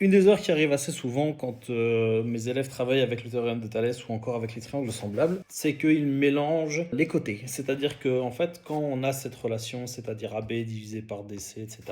Une des erreurs qui arrive assez souvent quand mes élèves travaillent avec le théorème de Thalès ou encore avec les triangles semblables, c'est qu'ils mélangent les côtés. C'est-à-dire que en fait, quand on a cette relation, c'est-à-dire AB divisé par DC, etc.,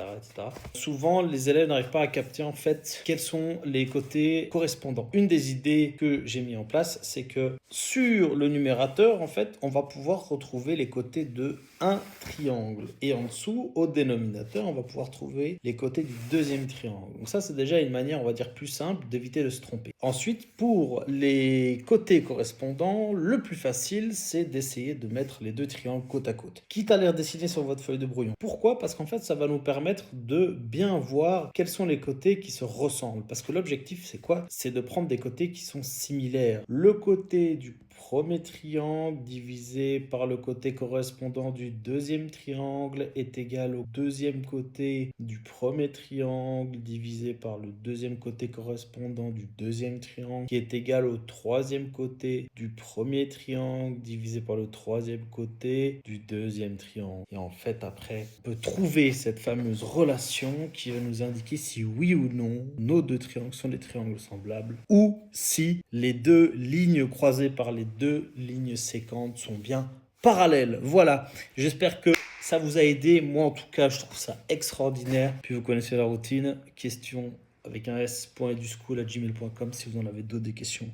souvent les élèves n'arrivent pas à capter en fait quels sont les côtés correspondants. Une des idées que j'ai mis en place, c'est que sur le numérateur, en fait, on va pouvoir retrouver les côtés de un triangle. Et en dessous, au dénominateur, on va pouvoir trouver les côtés du deuxième triangle. Donc ça, c'est déjà une manière, on va dire, plus simple d'éviter de se tromper. Ensuite, pour les côtés correspondants, le plus facile, c'est d'essayer de mettre les deux triangles côte à côte, quitte à les redessiner sur votre feuille de brouillon. Pourquoi? Parce qu'en fait, ça va nous permettre de bien voir quels sont les côtés qui se ressemblent. Parce que l'objectif, c'est quoi? C'est de prendre des côtés qui sont similaires. Le côté du premier triangle divisé par le côté correspondant du deuxième triangle est égal au deuxième côté du premier triangle divisé par le deuxième côté correspondant du deuxième triangle qui est égal au troisième côté du premier triangle divisé par le troisième côté du deuxième triangle. Et en fait, après, on peut trouver cette fameuse relation qui va nous indiquer si oui ou non nos deux triangles sont des triangles semblables ou si les deux lignes croisées par les deux lignes sécantes sont bien parallèles. Voilà, j'espère que ça vous a aidé. Moi, en tout cas, je trouve ça extraordinaire. Puis vous connaissez la routine. Question avec un s.eduschool@gmail.com si vous en avez d'autres des questions.